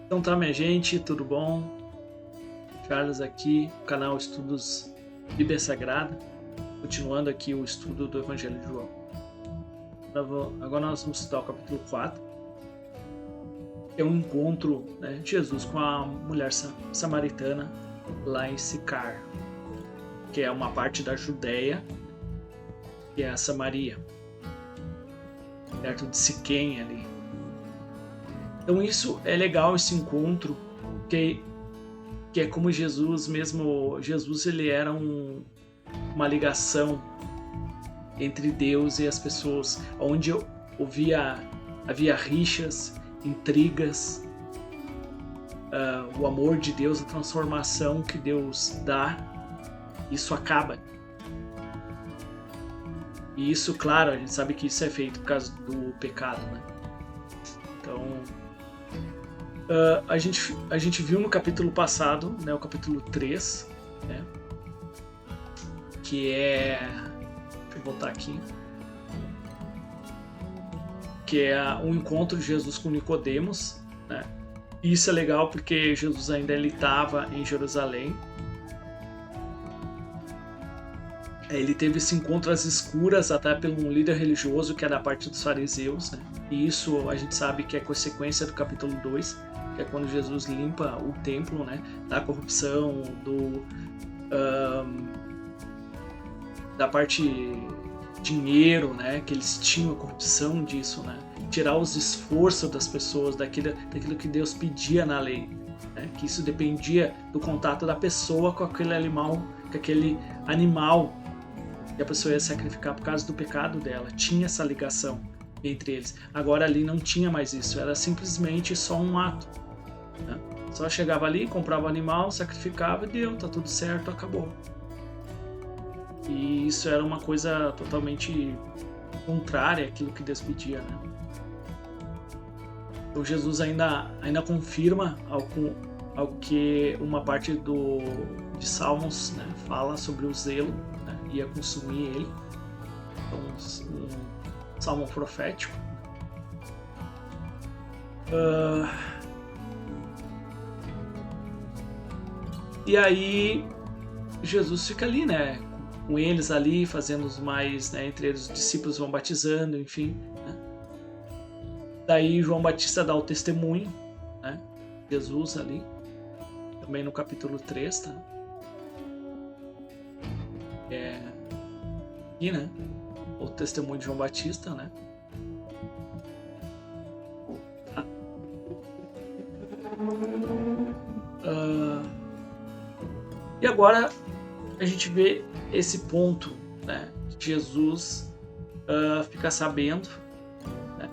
Então tá, minha gente, tudo bom? Charles aqui, canal Estudos Bíblia Sagrada, continuando aqui o estudo do Evangelho de João. Agora nós vamos estudar o capítulo 4, que é um encontro, de Jesus com a mulher samaritana lá em Sicar, que é uma parte da Judéia, que é a Samaria, perto de Siquém ali. Então isso é legal, esse encontro, que é como Jesus mesmo. Jesus, ele era uma ligação entre Deus e as pessoas, onde havia rixas, intrigas, o amor de Deus, a transformação que Deus dá, isso acaba. E isso, claro, a gente sabe que isso é feito por causa do pecado, né? Então, a gente viu no capítulo passado, né, o capítulo 3, né, que é... Deixa eu voltar aqui. Que é o encontro de Jesus com Nicodemos, né? E isso é legal porque Jesus ainda estava em Jerusalém. Ele teve esse encontro às escuras até pelo um líder religioso que é da parte dos fariseus, né? E isso a gente sabe que é consequência do capítulo 2, que é quando Jesus limpa o templo, né, da corrupção, da parte dinheiro, né, que eles tinham a corrupção disso, né, tirar os esforços das pessoas daquilo que Deus pedia na lei, né, que isso dependia do contato da pessoa com aquele animal que a pessoa ia sacrificar por causa do pecado dela. Tinha essa ligação entre eles. Agora ali não tinha mais isso, era simplesmente só um ato, né? Só chegava ali, comprava o animal, sacrificava e deu, tá tudo certo, acabou. E isso era uma coisa totalmente contrária àquilo que Deus pedia, né? Então Jesus ainda confirma ao que uma parte de Salmos, né, fala sobre o zelo, né, ia consumir ele. Então, um salmo profético. E aí Jesus fica ali, né, com eles ali, fazendo os mais, né, entre eles os discípulos vão batizando, enfim, né? Daí João Batista dá o testemunho, né, Jesus ali, também no capítulo 3, tá? Aqui, né, o testemunho de João Batista, né? E agora a gente vê esse ponto, né, que Jesus fica sabendo, né,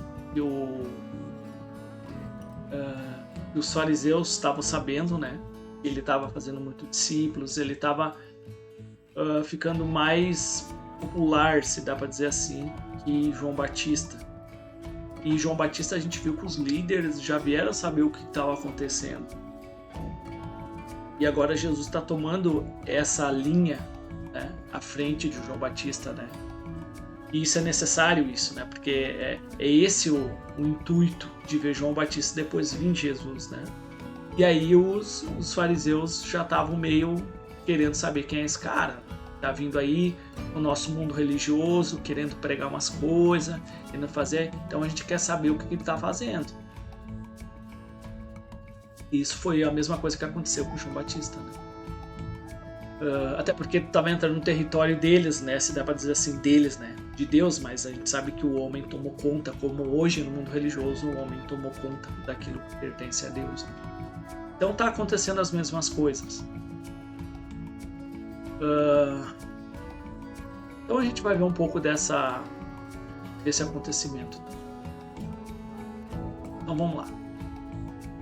que os fariseus estavam sabendo, né, que ele estava fazendo muitos discípulos, ele estava ficando mais popular, se dá para dizer assim, que João Batista. E João Batista, a gente viu que os líderes já vieram saber o que estava acontecendo. E agora Jesus está tomando essa linha, né, à frente de João Batista, né? E isso é necessário, isso, né? Porque é esse o intuito de ver João Batista depois vir Jesus, né? E aí os fariseus já estavam meio querendo saber quem é esse cara. Tá vindo aí no nosso mundo religioso, querendo pregar umas coisas, querendo fazer. Então a gente quer saber o que ele está fazendo. E isso foi a mesma coisa que aconteceu com João Batista, né? Até porque estava entrando no território deles, né? Se dá para dizer assim, deles, né? De Deus, mas a gente sabe que o homem tomou conta, como hoje no mundo religioso o homem tomou conta daquilo que pertence a Deus, né? Então tá acontecendo as mesmas coisas. Então a gente vai ver um pouco desse acontecimento. Então vamos lá.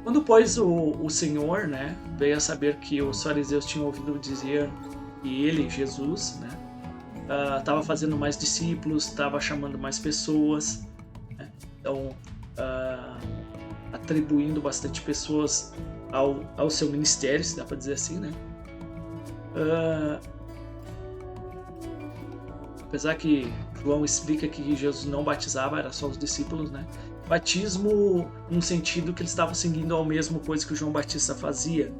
Quando, pois, o Senhor, né, veio a saber que os fariseus tinham ouvido dizer que ele, Jesus, né, estava fazendo mais discípulos, estava chamando mais pessoas, né, então atribuindo bastante pessoas ao seu ministério, se dá para dizer assim, né? Apesar que João explica que Jesus não batizava, era só os discípulos, né? Batismo num sentido que eles estavam seguindo a mesma coisa que o João Batista fazia.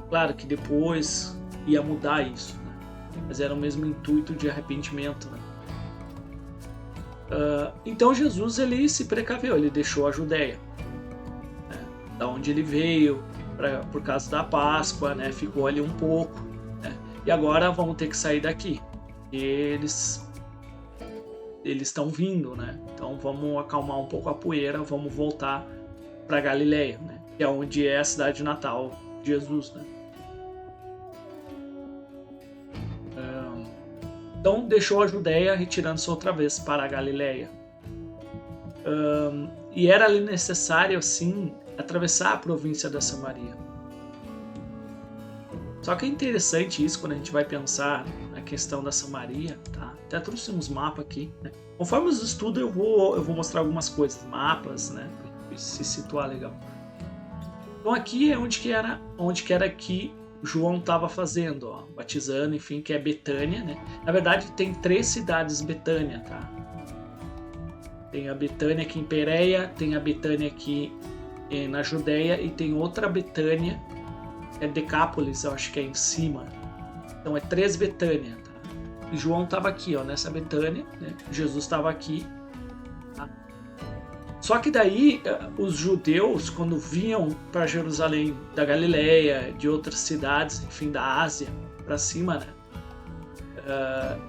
Claro que depois ia mudar isso, né? Mas era o mesmo intuito de arrependimento, né? Então Jesus ele se precaveu, ele deixou a Judéia, né? Da onde ele veio, por causa da Páscoa, né? Ficou ali um pouco, né? E agora vamos ter que sair daqui. E eles estão vindo, né? Então vamos acalmar um pouco a poeira, vamos voltar para Galileia, né? Que é onde é a cidade natal de Jesus, né? Então deixou a Judéia, retirando-se outra vez para a Galileia. E era ali necessário, sim, atravessar a província da Samaria. Só que é interessante isso quando a gente vai pensar na questão da Samaria, tá? Até trouxe uns mapas aqui, né? Conforme os estudos eu vou mostrar algumas coisas, mapas, né? Pra se situar legal. Então aqui é onde que era que João estava fazendo, ó, batizando, enfim, que é Betânia, né? Na verdade tem 3 cidades Betânia, tá? Tem a Betânia aqui em Pérea, tem a Betânia aqui na Judéia e tem outra Betânia, é Decápolis, eu acho que é em cima. Então é 3 Betânia, tá? E João estava aqui, ó, nessa Betânia, né? Jesus estava aqui. Tá? Só que daí os judeus, quando vinham para Jerusalém da Galileia, de outras cidades, enfim, da Ásia para cima, né?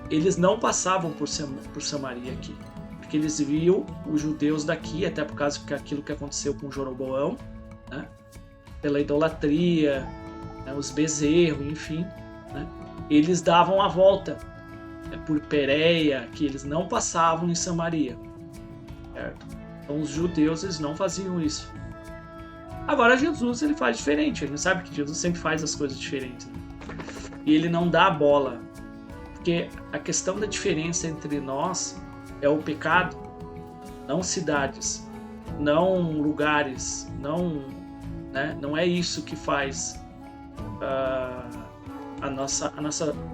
Eles não passavam por Samaria aqui, porque eles viam os judeus daqui, até por causa daquilo que aconteceu com Jeroboão, né? Pela idolatria, né? Os bezerros, enfim, né? Eles davam a volta, né? Por Pérea, que eles não passavam em Samaria, certo? Então os judeus eles não faziam isso. Agora Jesus ele faz diferente, ele sabe que Jesus sempre faz as coisas diferentes, né? E ele não dá a bola, porque a questão da diferença entre nós é o pecado, não cidades, não lugares, não, né? Não é isso que faz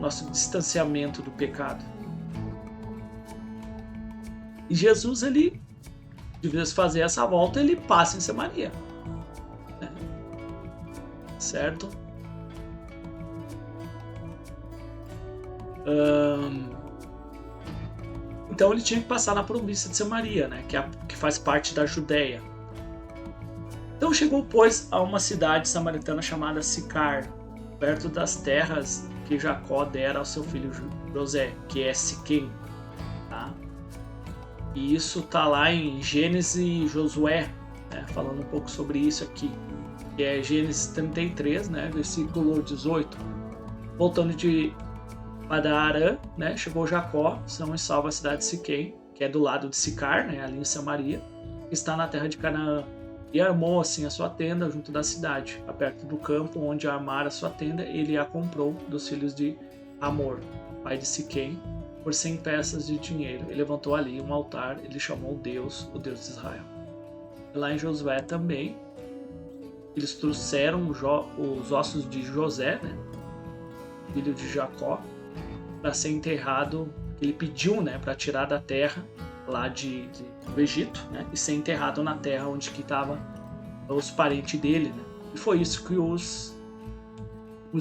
nosso distanciamento do pecado. E Jesus ele de vez fazer essa volta, ele passa em Samaria, né? Certo? Então ele tinha que passar na província de Samaria, né? Que faz parte da Judéia. Então chegou, pois, a uma cidade samaritana chamada Sicar, perto das terras que Jacó dera ao seu filho José, que é Siquém, tá? E isso está lá em Gênesis e Josué, né, falando um pouco sobre isso aqui, que é Gênesis 33, né, versículo 18. Voltando de Padan-Aram, né, chegou Jacó, São e salva a cidade de Siquém, que é do lado de Sicar, né, ali em Samaria, que está na terra de Canaã. E armou assim a sua tenda junto da cidade, perto do campo onde armara a sua tenda, ele a comprou dos filhos de Hamor, pai de Siquém, por 100 peças de dinheiro. Ele levantou ali um altar, ele chamou Deus, o Deus de Israel. Lá em Josué também, eles trouxeram os ossos de José, né, filho de Jacó, para ser enterrado. Ele pediu, né, para tirar da terra lá do Egito, né, e ser enterrado na terra onde que estavam os parentes dele, né. E foi isso que os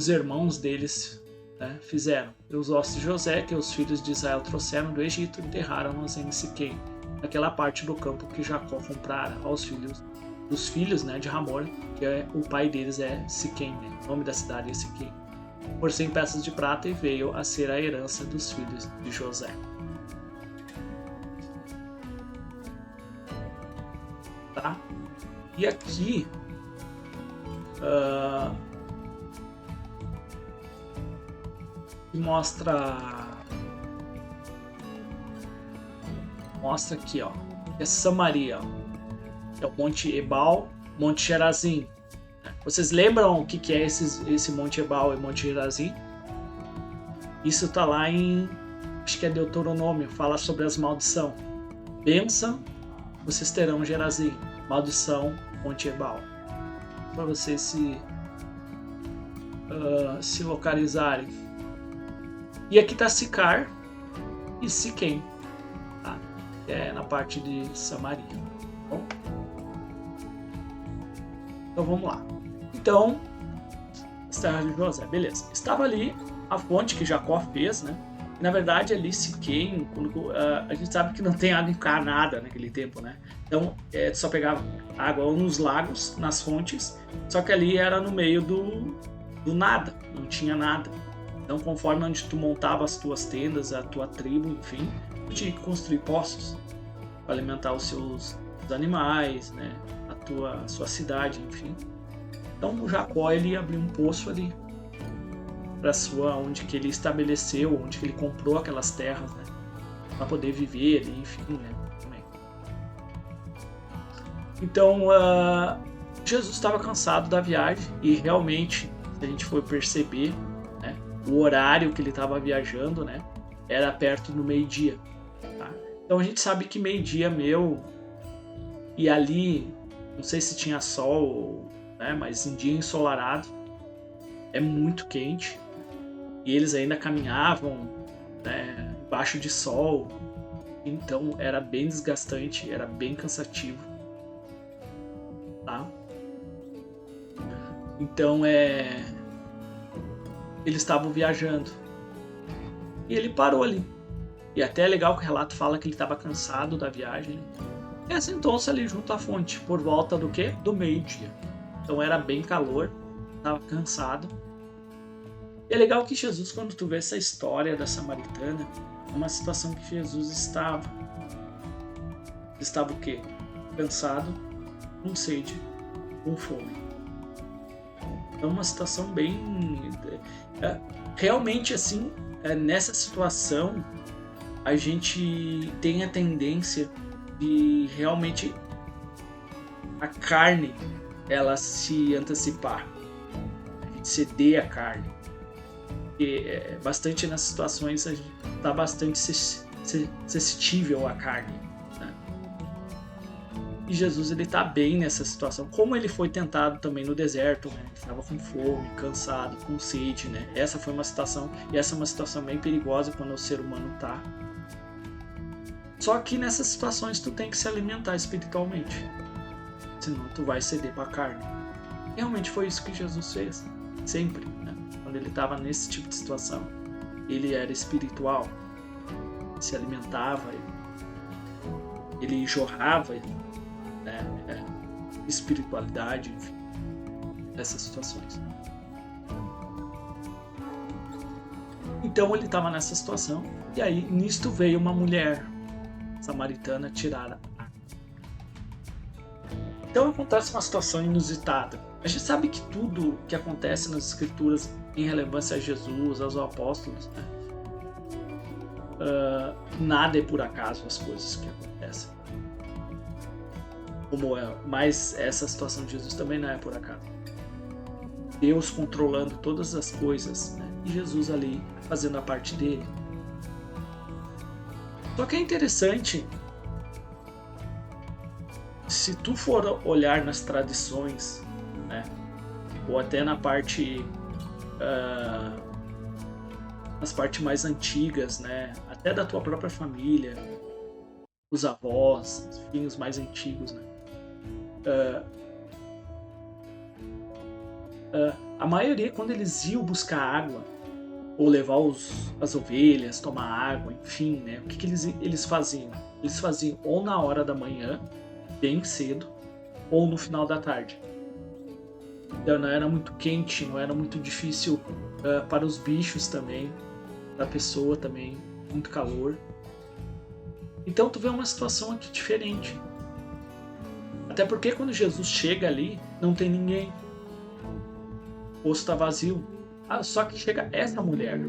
irmãos deles, né, fizeram. E os ossos de José, que os filhos de Israel trouxeram do Egito, enterraram-nos em Siquém, naquela parte do campo que Jacó comprara aos filhos dos filhos, né, de Hamor, que o pai deles é Siquém, né, o nome da cidade é Siquém, por 100 peças de prata, e veio a ser a herança dos filhos de José. Tá? E aqui mostra aqui, ó, é Samaria, ó. É o Monte Ebal, Monte Gerazim. Vocês lembram o que é esse Monte Ebal e Monte Gerazim? Isso tá lá em, acho que é Deuteronômio, fala sobre as maldições. Bênção, vocês terão Gerazim. Maldição, Monte Ebal. Para vocês se localizarem. E aqui está Sicar, e Siquém, tá? Que é na parte de Samaria. Tá bom? Então vamos lá. Então, as terras de José, beleza. Estava ali a fonte que Jacó fez, né? E, na verdade, ali Siquém, a gente sabe que não tem água encanada naquele tempo, né? Então, tu só pegava água ou nos lagos, nas fontes, só que ali era no meio do nada, não tinha nada. Então, conforme onde tu montava as tuas tendas, a tua tribo, enfim, tu tinha que construir poços para alimentar os seus animais, né? A sua cidade, enfim. Então, o Jacó, ele abriu um poço ali para onde que ele estabeleceu, onde que ele comprou aquelas terras, né? Para poder viver ali, enfim, né? Também. Então, Jesus estava cansado da viagem e realmente, se a gente for perceber, né, o horário que ele estava viajando, né, era perto do meio-dia. Tá? Então a gente sabe que meio-dia e ali, não sei se tinha sol, né, mas em dia ensolarado, é muito quente e eles ainda caminhavam, né, embaixo de sol, então era bem desgastante, era bem cansativo. Tá? Então eles estavam viajando e ele parou ali. E até é legal que o relato fala que ele estava cansado da viagem. E assentou-se ali junto à fonte, por volta do quê? Do meio-dia. Então era bem calor, estava cansado. E é legal que Jesus, quando tu vê essa história da samaritana, é uma situação que Jesus estava. Estava o quê? Cansado, com sede, com fome. É uma situação bem... realmente, assim, nessa situação, a gente tem a tendência de realmente a carne, ela se antecipar. A gente ceder a carne. Porque bastante nessas situações a gente está bastante suscetível à carne. E Jesus, ele tá bem nessa situação, como ele foi tentado também no deserto, né? Ele estava com fome, cansado, com sede, né? Essa foi uma situação, e essa é uma situação bem perigosa quando o ser humano tá. Só que nessas situações tu tem que se alimentar espiritualmente, senão tu vai ceder para a carne. Realmente foi isso que Jesus fez, sempre, né? Quando ele estava nesse tipo de situação. Ele era espiritual, se alimentava, ele jorrava, espiritualidade, enfim, essas situações. Então ele estava nessa situação e aí nisto veio uma mulher samaritana tirar a água. Então acontece uma situação inusitada. A gente sabe que tudo que acontece nas escrituras em relevância a Jesus, aos apóstolos, né? Nada é por acaso as coisas que acontecem. Mas essa situação de Jesus também não é por acaso. Deus controlando todas as coisas, né? E Jesus ali fazendo a parte dele. Só que é interessante, se tu for olhar nas tradições, né? Ou até na parte nas partes mais antigas, né? Até da tua própria família, os avós, enfim, os mais antigos, né? A maioria, quando eles iam buscar água ou levar as ovelhas, tomar água, enfim, né? O que eles faziam? Eles faziam ou na hora da manhã, bem cedo, ou no final da tarde. Então não era muito quente, não era muito difícil para os bichos também, para a pessoa também, muito calor. Então tu vê uma situação aqui diferente. Até porque quando Jesus chega ali, não tem ninguém. O poço está vazio. Só que chega essa mulher.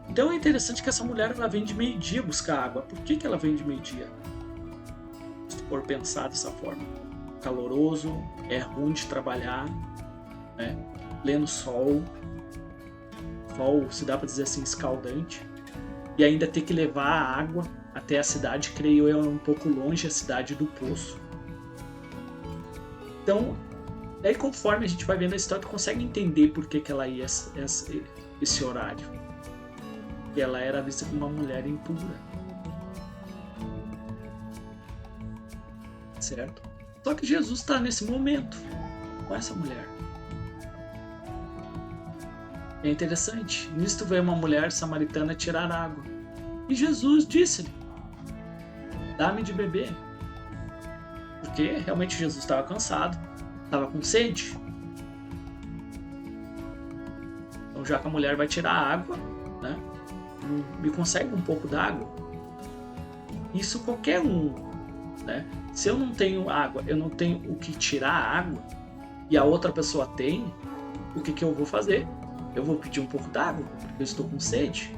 Então é interessante que essa mulher ela vem de meio-dia buscar água. Por que ela vem de meio-dia? Se for pensar dessa forma. Caloroso, é ruim de trabalhar, né? Pleno sol. Sol, se dá para dizer assim, escaldante. E ainda ter que levar a água até a cidade, creio eu, é um pouco longe a cidade do poço. Então, aí conforme a gente vai vendo a história, tu consegue entender por que ela ia esse horário. que ela era vista como uma mulher impura, certo? Só que Jesus está nesse momento com essa mulher. É interessante. Nisto veio uma mulher samaritana tirar água. E Jesus disse-lhe: dá-me de beber. Porque realmente Jesus estava cansado, estava com sede. Então, já que a mulher vai tirar a água, né, me consegue um pouco d'água. Isso qualquer um, né? Se eu não tenho água, eu não tenho o que tirar a água, e a outra pessoa tem, o que eu vou fazer? Eu vou pedir um pouco d'água, porque eu estou com sede.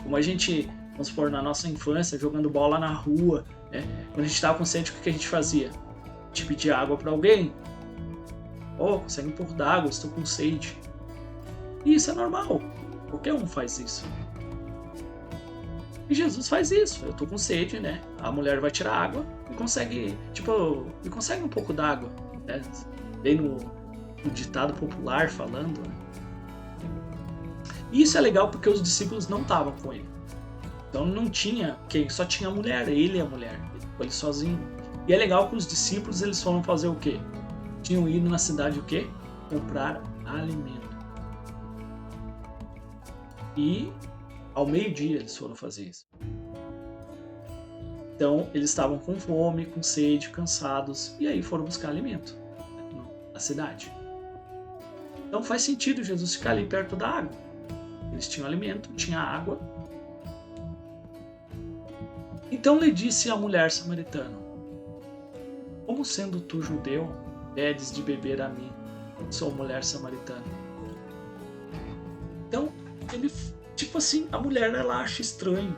Como a gente, vamos supor, na nossa infância, jogando bola na rua, né? Quando a gente estava com sede, o que a gente fazia? A gente pedia água para alguém. Oh, consegue um pouco d'água, estou com sede. E isso é normal. Qualquer um faz isso. E Jesus faz isso. Eu estou com sede, né? A mulher vai tirar água e consegue, me consegue um pouco d'água, né? Bem no ditado popular falando, né? E isso é legal porque os discípulos não estavam com ele. Então não tinha quem, só tinha a mulher, ele e a mulher. Ele ficou ali sozinho. E é legal que os discípulos, eles foram fazer o quê? Tinham ido na cidade o quê? Comprar alimento. E ao meio-dia eles foram fazer isso. Então eles estavam com fome, com sede, cansados, e aí foram buscar alimento na cidade. Então faz sentido Jesus ficar ali perto da água. Eles tinham alimento, tinha água. Então lhe disse a mulher samaritana: como sendo tu judeu, pedes de beber a mim, sou mulher samaritana? Então, ele, a mulher, ela acha estranho.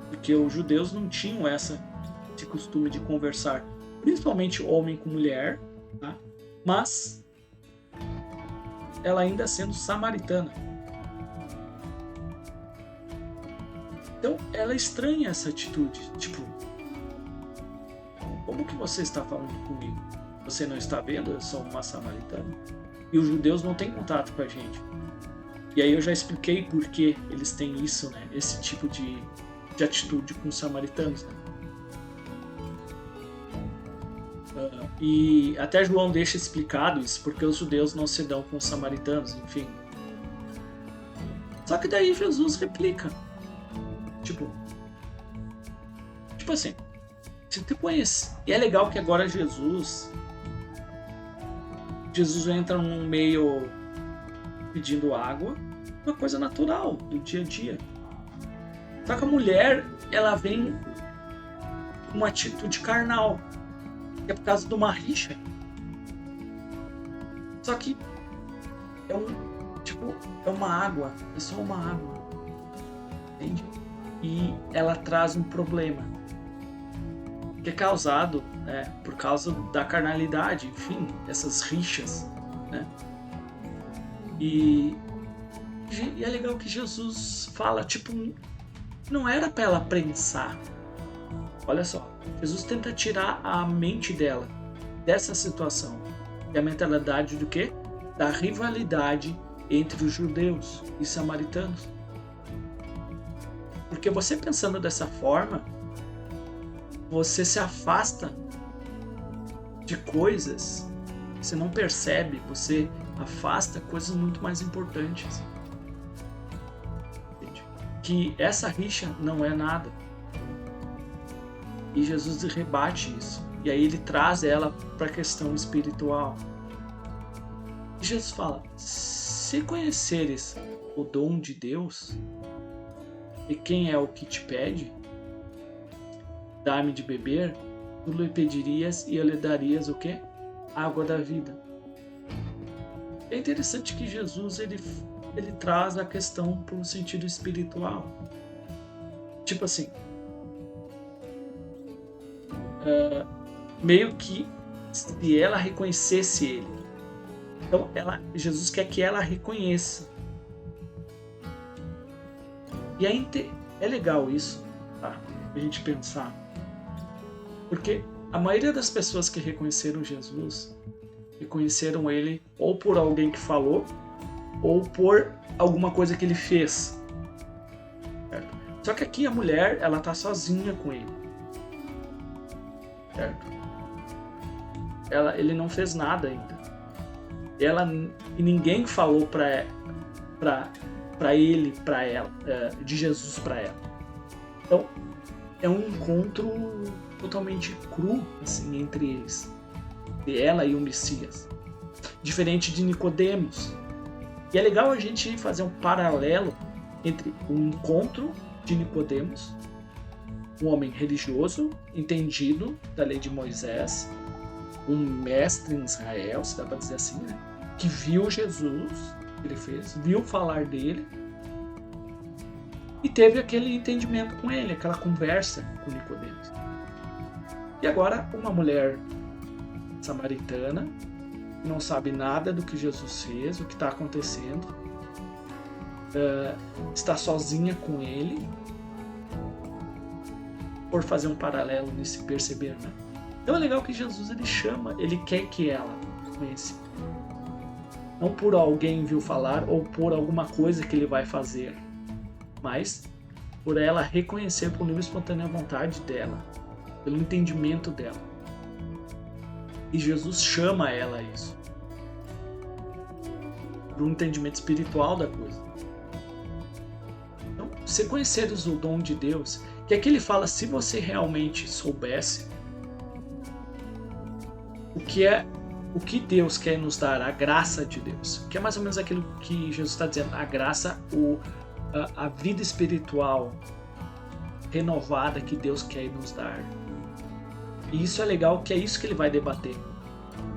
Porque os judeus não tinham esse costume de conversar, principalmente homem com mulher, tá? Mas ela ainda sendo samaritana. Então, ela estranha essa atitude. Como que você está falando comigo? Você não está vendo? Eu sou uma samaritana. E os judeus não têm contato com a gente. E aí eu já expliquei por que eles têm isso, né? Esse tipo de atitude com os samaritanos, né? E até João deixa explicado isso, porque os judeus não se dão com os samaritanos, enfim. Só que daí Jesus replica. Assim, se tu conhece. E é legal que agora Jesus entra num meio pedindo água, uma coisa natural do dia a dia. Só que a mulher, ela vem com uma atitude carnal, que é por causa de uma rixa. Só que é uma água, é só uma água, entende? E ela traz um problema que é causado, né, por causa da carnalidade, enfim, essas rixas, né? E é legal que Jesus fala, não era para ela pensar. Olha só, Jesus tenta tirar a mente dela dessa situação, e a mentalidade do quê? Da rivalidade entre os judeus e samaritanos. Porque você pensando dessa forma, você se afasta de coisas, você não percebe, você afasta coisas muito mais importantes. Entende? Que essa rixa não é nada. E Jesus rebate isso. E aí ele traz ela para a questão espiritual. E Jesus fala: se conheceres o dom de Deus, e quem é o que te pede, dá-me de beber, tu lhe pedirias e eu lhe darias o quê? Água da vida. É interessante que Jesus ele traz a questão para um sentido espiritual. Meio que se ela reconhecesse ele. Então Jesus quer que ela reconheça. E é legal isso, tá? A gente pensar. Porque a maioria das pessoas que reconheceram Jesus, reconheceram ele ou por alguém que falou, ou por alguma coisa que ele fez. Certo? Só que aqui a mulher, ela tá sozinha com ele. Certo? Ele não fez nada ainda. E ninguém falou para ele, para ela, de Jesus para ela. Então, é um encontro totalmente cru, assim, entre eles, de ela e o Messias, diferente de Nicodemos. E é legal a gente fazer um paralelo entre o encontro de Nicodemos, um homem religioso, entendido da lei de Moisés, um mestre em Israel, se dá para dizer assim, né? Que viu Jesus, que ele fez, viu falar dele e teve aquele entendimento com ele, aquela conversa com Nicodemos. E agora uma mulher samaritana, que não sabe nada do que Jesus fez, o que está acontecendo, está sozinha com ele, por fazer um paralelo nesse perceber, né? Então é legal que Jesus ele chama, ele quer que ela conheça. Não por alguém viu falar ou por alguma coisa que ele vai fazer, mas por ela reconhecer por livre e espontânea vontade dela, pelo entendimento dela. E Jesus chama ela a isso, para um entendimento espiritual da coisa. Então, se conheceres o dom de Deus, que aqui ele fala, se você realmente soubesse o que Deus quer nos dar, a graça de Deus, que é mais ou menos aquilo que Jesus está dizendo, a graça, a vida espiritual renovada que Deus quer nos dar. E isso é legal, que é isso que ele vai debater.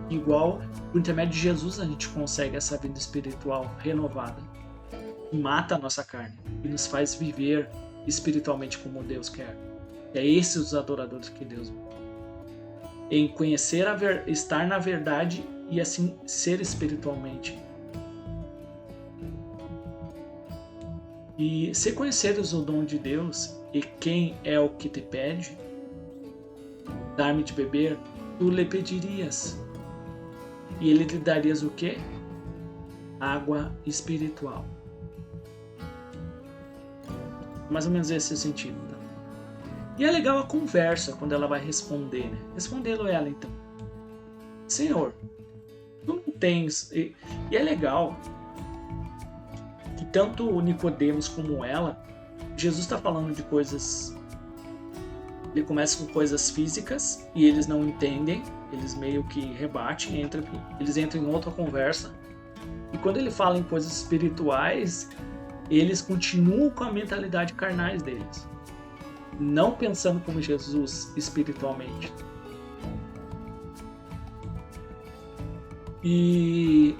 Igual, por intermédio de Jesus, a gente consegue essa vida espiritual renovada, que mata a nossa carne e nos faz viver espiritualmente como Deus quer. É esses os adoradores que Deus em conhecer estar na verdade e assim ser espiritualmente. E se conheceres o dom de Deus e quem é o que te pede dar-me de beber, tu lhe pedirias e ele te darias o quê? Água espiritual. Mais ou menos esse é o sentido. Tá? E é legal a conversa quando ela vai responder, né? Respondendo ela então: Senhor, tu não tens... E é legal que tanto o Nicodemos como ela, Jesus está falando de coisas... Ele começa com coisas físicas e eles não entendem, eles meio que rebatem, eles entram em outra conversa. E quando ele fala em coisas espirituais, eles continuam com a mentalidade carnais deles, não pensando como Jesus espiritualmente. E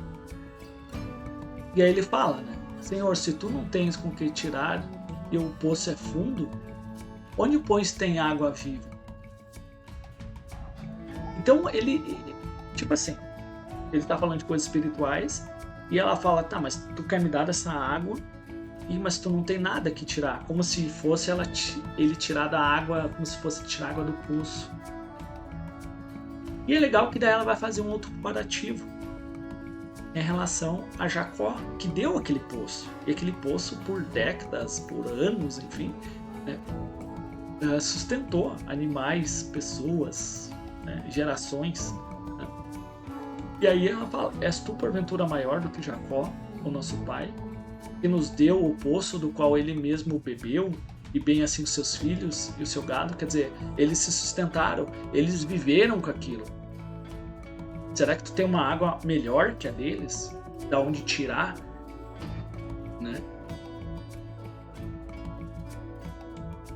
aí ele fala, né? Senhor, se tu não tens com que tirar e o poço é fundo, onde pois tem água viva? Então ele, tipo assim, ele está falando de coisas espirituais e ela fala, tá, mas tu quer me dar essa água, mas tu não tem nada que tirar, como se fosse ele tirar da água, como se fosse tirar água do poço. E é legal que daí ela vai fazer um outro comparativo em relação a Jacó, que deu aquele poço. E aquele poço por décadas, por anos, enfim, né, sustentou animais, pessoas, né, gerações. Né. E aí ela fala, és tu porventura maior do que Jacó, o nosso pai, que nos deu o poço do qual ele mesmo bebeu, e bem assim os seus filhos e o seu gado? Quer dizer, eles se sustentaram, eles viveram com aquilo. Será que tu tem uma água melhor que a deles? Da onde tirar? Né?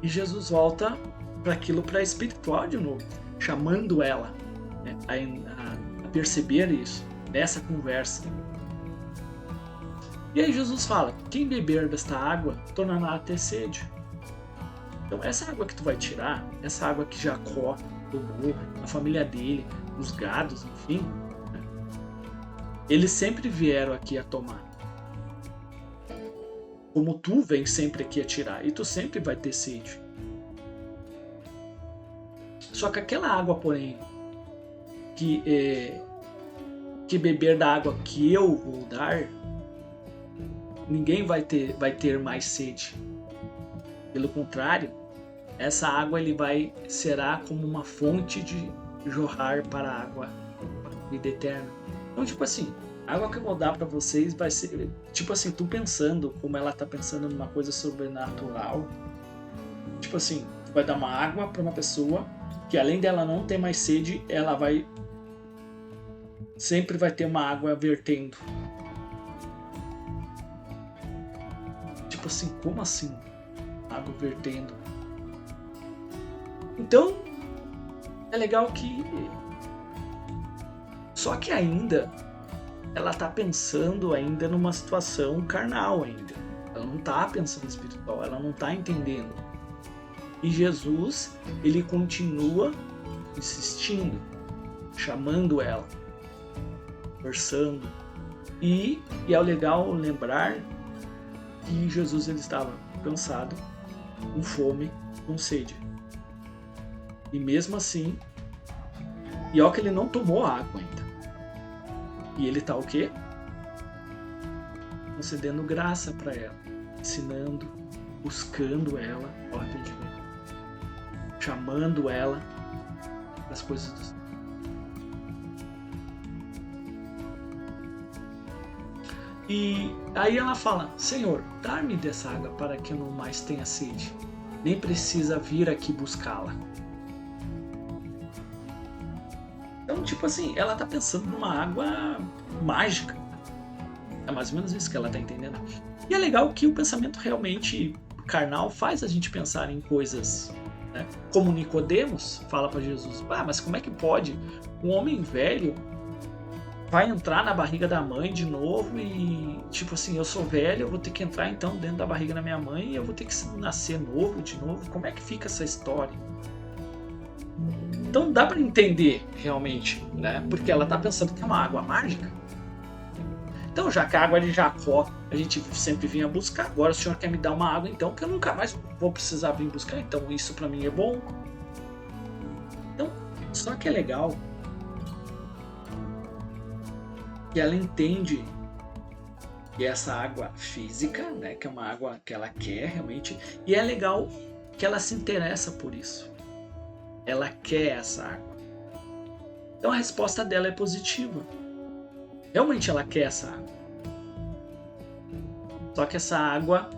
E Jesus volta para aquilo, para espiritual de novo, chamando ela, né, a perceber isso, nessa conversa. E aí Jesus fala, quem beber desta água tornará a ter sede. Então essa água que tu vai tirar, essa água que Jacó tomou, a família dele, os gados, enfim, né, eles sempre vieram aqui a tomar. Como tu vem sempre aqui a tirar, e tu sempre vai ter sede. Só que aquela água, porém, que beber da água que eu vou dar, ninguém vai ter mais sede. Pelo contrário, essa água será como uma fonte de jorrar para a água, para a vida eterna. Então, tipo assim, a água que eu vou dar para vocês vai ser, tipo assim, tu pensando como ela tá pensando numa coisa sobrenatural. Tipo assim, tu vai dar uma água para uma pessoa que, além dela não ter mais sede, ela sempre vai ter uma água vertendo. Tipo assim, como assim? Água vertendo. Então, é legal que... Só que ainda, ela tá pensando ainda numa situação carnal ainda. Ela não tá pensando espiritual, ela não tá entendendo. E Jesus, ele continua insistindo, chamando ela, conversando. E é legal lembrar que Jesus, ele estava cansado, com fome, com sede. E mesmo assim, e olha que ele não tomou água ainda. E ele tá o quê? Concedendo graça para ela, ensinando, buscando ela ao arrependimento, chamando ela para as coisas do Senhor. E aí ela fala: Senhor, dá-me dessa água para que eu não mais tenha sede, nem precisa vir aqui buscá-la. Então, tipo assim, ela tá pensando numa água mágica. É mais ou menos isso que ela tá entendendo. E é legal que o pensamento realmente carnal faz a gente pensar em coisas, né? Como Nicodemos fala para Jesus: mas como é que pode um homem velho vai entrar na barriga da mãe de novo e, tipo assim, eu sou velho, eu vou ter que entrar então dentro da barriga da minha mãe e eu vou ter que nascer novo de novo? Como é que fica essa história? Então dá para entender realmente, né? Porque ela tá pensando que é uma água mágica. Então, já que a água de Jacó a gente sempre vinha buscar, agora o Senhor quer me dar uma água então que eu nunca mais vou precisar vir buscar, então isso para mim é bom. Então, só que é legal que ela entende que essa água física, né, que é uma água que ela quer realmente, e é legal que ela se interessa por isso. Ela quer essa água. Então a resposta dela é positiva. Realmente ela quer essa água. Só que essa água,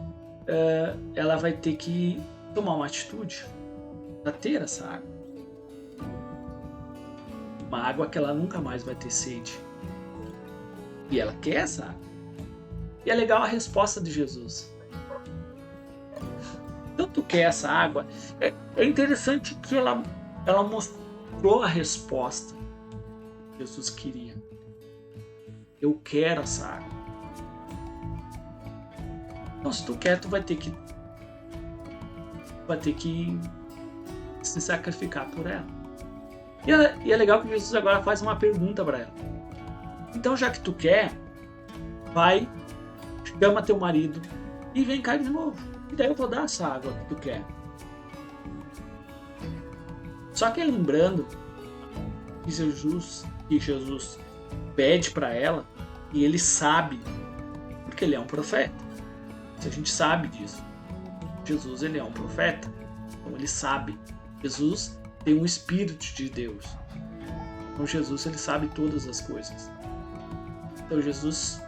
ela vai ter que tomar uma atitude para ter essa água. Uma água que ela nunca mais vai ter sede. E ela quer essa água. E é legal a resposta de Jesus. Então tu quer essa água. É interessante que ela mostrou a resposta que Jesus queria. Eu quero essa água. Então se tu quer, tu vai ter que se sacrificar por ela. E é legal que Jesus agora faz uma pergunta para ela. Então, já que tu quer, vai, chama teu marido e vem cá de novo. E daí eu vou dar essa água que tu quer. Só que lembrando que Jesus pede para ela e ele sabe, porque ele é um profeta. A gente sabe disso. Jesus, ele é um profeta. Então ele sabe. Jesus tem um Espírito de Deus. Então Jesus, ele sabe todas as coisas. Então Jesus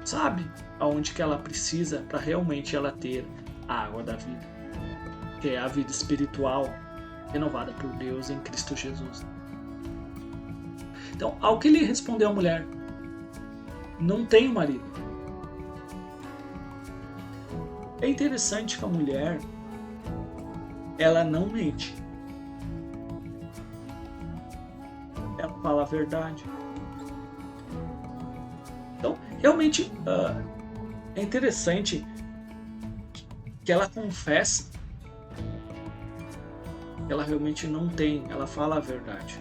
sabe aonde que ela precisa para realmente ela ter a água da vida, que é a vida espiritual renovada por Deus em Cristo Jesus. Então, ao que ele respondeu a mulher: não tenho marido. É interessante que a mulher, ela não mente. Ela fala a verdade. Então, realmente, é interessante que ela confessa que ela realmente não tem, ela fala a verdade.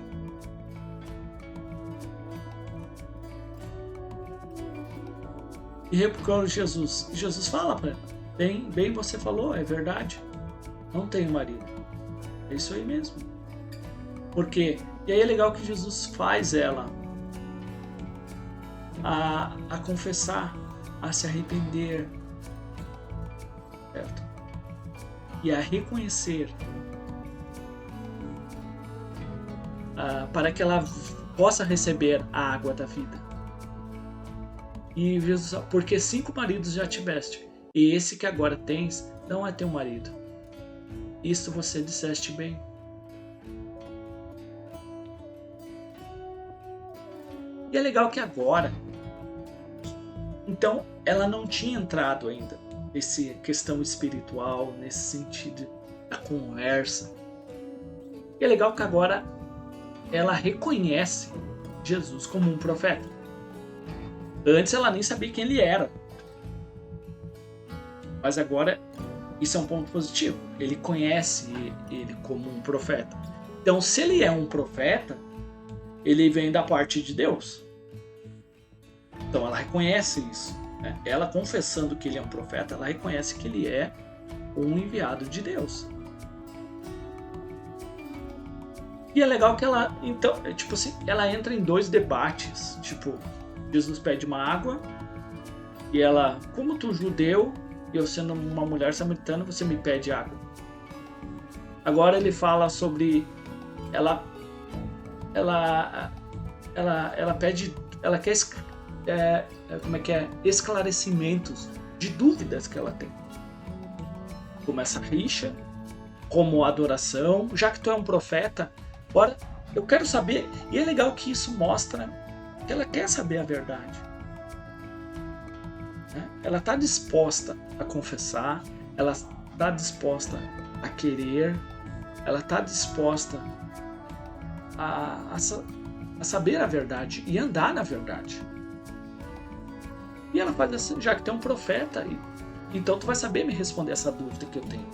E replicando Jesus fala para ela: bem você falou, é verdade, não tenho marido. É isso aí mesmo. Por quê? E aí é legal que Jesus faz ela a confessar a se arrepender, certo? E a reconhecer, para que ela possa receber a água da vida. E Jesus, porque 5 maridos já tiveste, e esse que agora tens não é teu marido. Isso você disseste bem. E é legal que agora, então, ela não tinha entrado ainda nessa questão espiritual, nesse sentido da conversa. E é legal que agora ela reconhece Jesus como um profeta. Antes ela nem sabia quem ele era. Mas agora isso é um ponto positivo. Ele conhece ele como um profeta. Então, se ele é um profeta, ele vem da parte de Deus. Então ela reconhece isso. Né? Ela confessando que ele é um profeta, ela reconhece que ele é um enviado de Deus. E é legal que ela, então, tipo assim, ela entra em 2 debates. Tipo, Jesus pede uma água e ela, como tu judeu, e eu sendo uma mulher samaritana, você me pede água. Agora ele fala sobre ela pede, ela quer esclarecimentos de dúvidas que ela tem. Como essa rixa, como adoração, já que tu é um profeta, ora, eu quero saber. E é legal que isso mostra que ela quer saber a verdade. Ela está disposta a confessar, ela está disposta a querer, ela está disposta a saber a verdade e andar na verdade. E ela faz assim, já que tem um profeta, então tu vai saber me responder essa dúvida que eu tenho.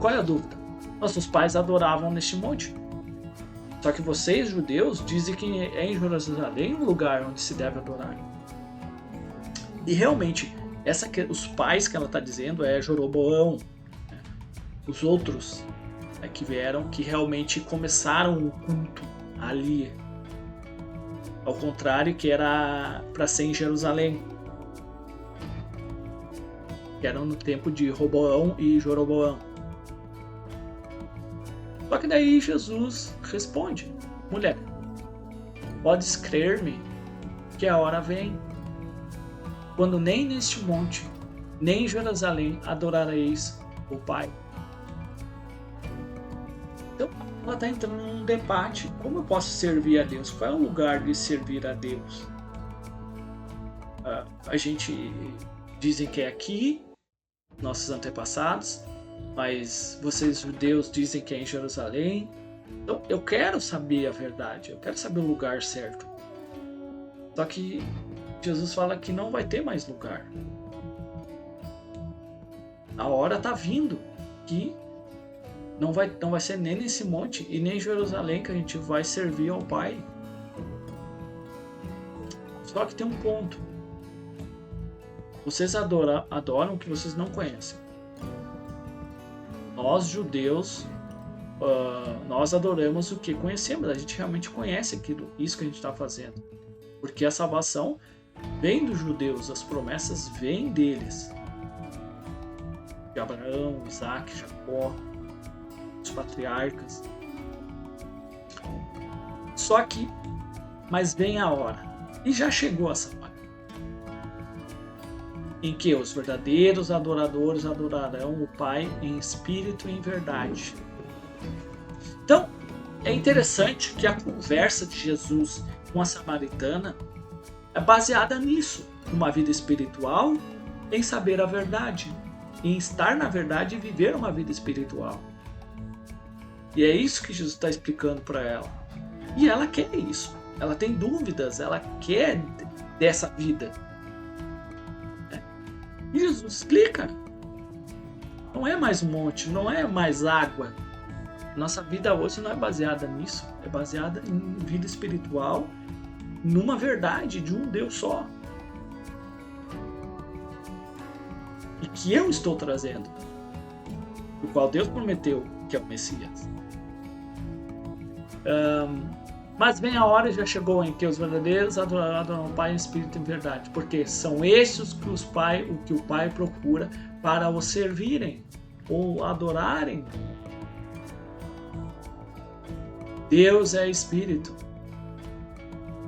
Qual é a dúvida? Nossos pais adoravam neste monte. Só que vocês, judeus, dizem que é em Jerusalém o lugar onde se deve adorar. E realmente, os pais que ela está dizendo é Jeroboão, né? Os outros que vieram, que realmente começaram o culto ali. Ao contrário, que era para ser em Jerusalém. Que eram no tempo de Roboão e Jeroboão. Só que daí Jesus responde: mulher, podes crer-me que a hora vem, quando nem neste monte, nem em Jerusalém adorareis o Pai. Então ela está entrando num debate: como eu posso servir a Deus? Qual é o lugar de servir a Deus? A gente dizem que é aqui, nossos antepassados, mas vocês judeus dizem que é em Jerusalém. Então eu quero saber a verdade, eu quero saber o lugar certo. Só que Jesus fala que não vai ter mais lugar. A hora está vindo que não vai ser nem nesse monte e nem em Jerusalém que a gente vai servir ao Pai. Só que tem um ponto. Vocês adoram o que vocês não conhecem. Nós, judeus, nós adoramos o que conhecemos. A gente realmente conhece isso que a gente está fazendo. Porque a salvação vem dos judeus, as promessas vêm deles. De Abraão, Isaac, Jacó, os patriarcas. Só que, mas vem a hora, e já chegou essa hora, em que os verdadeiros adoradores adorarão o Pai em espírito e em verdade. Então, é interessante que a conversa de Jesus com a samaritana é baseada nisso, numa vida espiritual, em saber a verdade, em estar na verdade e viver uma vida espiritual. E é isso que Jesus está explicando para ela. E ela quer isso. Ela tem dúvidas, ela quer dessa vida. E Jesus explica. Não é mais um monte, não é mais água. Nossa vida hoje não é baseada nisso. É baseada em vida espiritual, numa verdade de um Deus só. E que eu estou trazendo. O qual Deus prometeu que é o Messias. Mas vem a hora, já chegou, em que os verdadeiros adorarão o Pai em espírito e em verdade, porque são estes que o que o Pai procura para o servirem ou adorarem. Deus é espírito.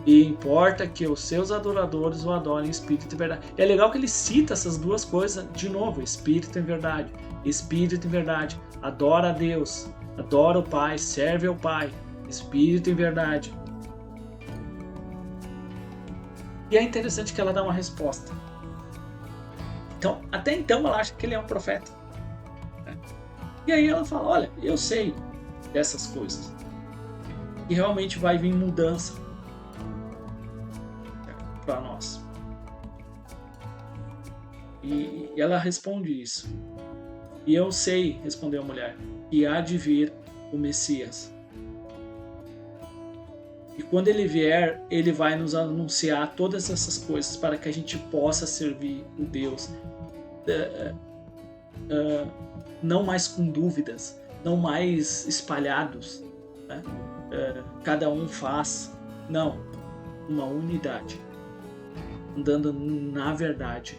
E importa que os seus adoradores o adorem em espírito e verdade. É legal que ele cita essas duas coisas de novo: espírito e verdade. Espírito e verdade. Adora a Deus, adora o Pai, serve ao Pai. Espírito e verdade. E é interessante que ela dá uma resposta. Então, até então ela acha que ele é um profeta. E aí ela fala: olha, eu sei dessas coisas. E realmente vai vir mudança para nós. E ela responde isso. E eu sei, respondeu a mulher, que há de vir o Messias. E quando ele vier, ele vai nos anunciar todas essas coisas para que a gente possa servir o Deus. Não mais com dúvidas, não mais espalhados, né? Cada um faz. Não, uma unidade. Andando na verdade,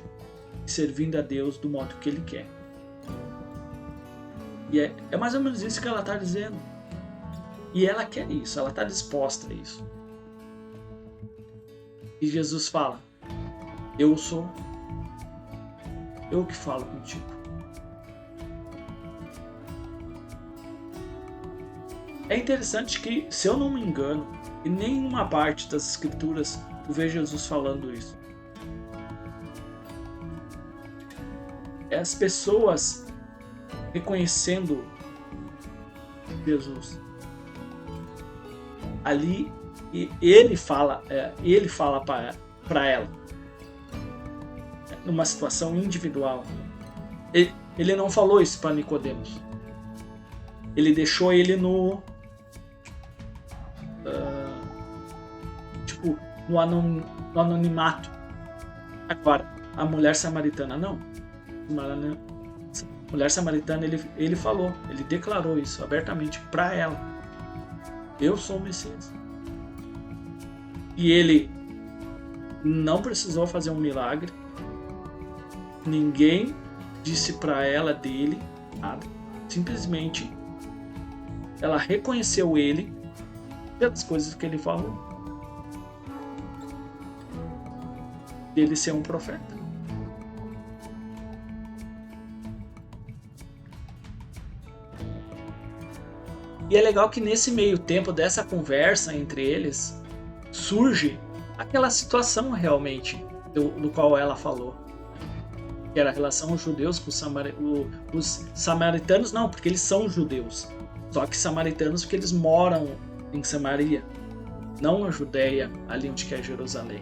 servindo a Deus do modo que Ele quer. E é mais ou menos isso que ela está dizendo. E ela quer isso, ela está disposta a isso. E Jesus fala: eu sou, eu que falo contigo. É interessante que, se eu não me engano, em nenhuma parte das Escrituras tu vê Jesus falando isso. As pessoas reconhecendo Jesus. Ali ele fala para ela, numa situação individual. Ele não falou isso para Nicodemos. Ele deixou ele no anonimato. Agora, a mulher samaritana não. A mulher samaritana, ele falou, ele declarou isso abertamente para ela: eu sou o Messias. E ele não precisou fazer um milagre. Ninguém disse para ela dele nada. Simplesmente ela reconheceu ele pelas coisas que ele falou. Ele ser um profeta. E é legal que nesse meio tempo dessa conversa entre eles, surge aquela situação realmente do qual ela falou. Que era a relação dos judeus com os samaritanos, não, porque eles são judeus. Só que samaritanos porque eles moram em Samaria, não na Judéia, ali onde que é Jerusalém.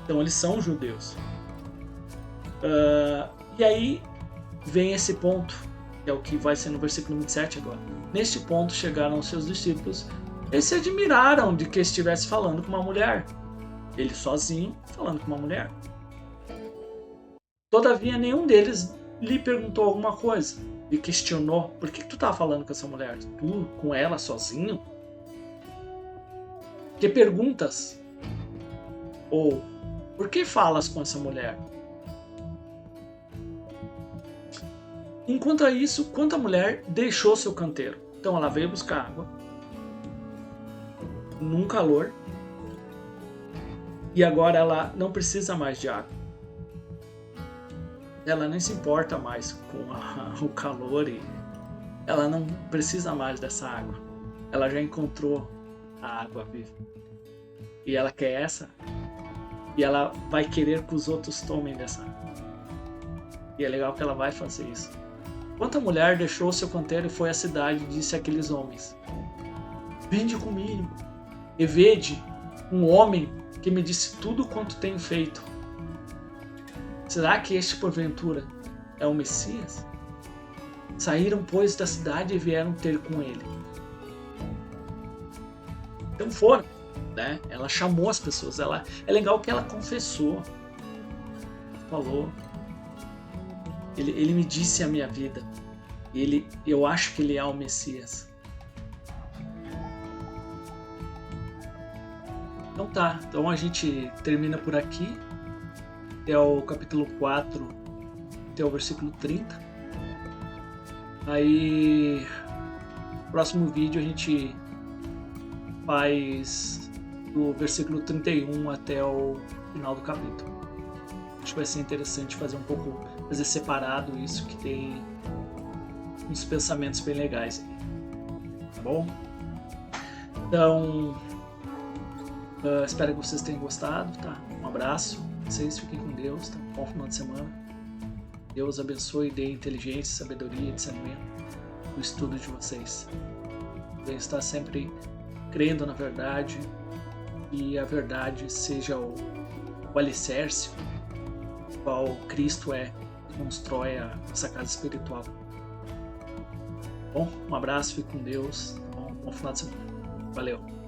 Então eles são judeus. E aí vem esse ponto, que é o que vai ser no versículo 27 agora. Neste ponto chegaram os seus discípulos. Eles se admiraram de que estivesse falando com uma mulher. Ele sozinho falando com uma mulher. Todavia nenhum deles lhe perguntou alguma coisa. Lhe questionou: por que tu estava falando com essa mulher? Tu com ela sozinho? Que perguntas? Ou por que falas com essa mulher? Enquanto a isso, a mulher deixou seu canteiro. Então ela veio buscar água num calor, e agora ela não precisa mais de água. Ela nem se importa mais com o calor e ela não precisa mais dessa água. Ela já encontrou a água viva. E ela quer essa, e ela vai querer que os outros tomem dessa água. E é legal que ela vai fazer isso. Enquanto a mulher deixou seu canteiro e foi à cidade, disse àqueles homens: vinde comigo e vede um homem que me disse tudo quanto tenho feito. Será que este porventura é o Messias? Saíram, pois, da cidade e vieram ter com ele. Então foram, né? Ela chamou as pessoas. É legal que ela confessou. Falou: ele me disse a minha vida. Eu acho que ele é o Messias. Então tá, então a gente termina por aqui, até o capítulo 4, até o versículo 30. Aí, no próximo vídeo a gente faz do versículo 31 até o final do capítulo. Acho que vai ser interessante fazer fazer separado isso, que tem uns pensamentos bem legais, tá bom? Então, espero que vocês tenham gostado, tá? Um abraço, vocês fiquem com Deus, tá? Bom final de semana. Deus abençoe e dê inteligência, sabedoria e discernimento no estudo de vocês. Devem estar sempre crendo na verdade e a verdade seja o alicerce qual Cristo que constrói a nossa casa espiritual. Bom, um abraço, fique com Deus, bom final de semana. Valeu!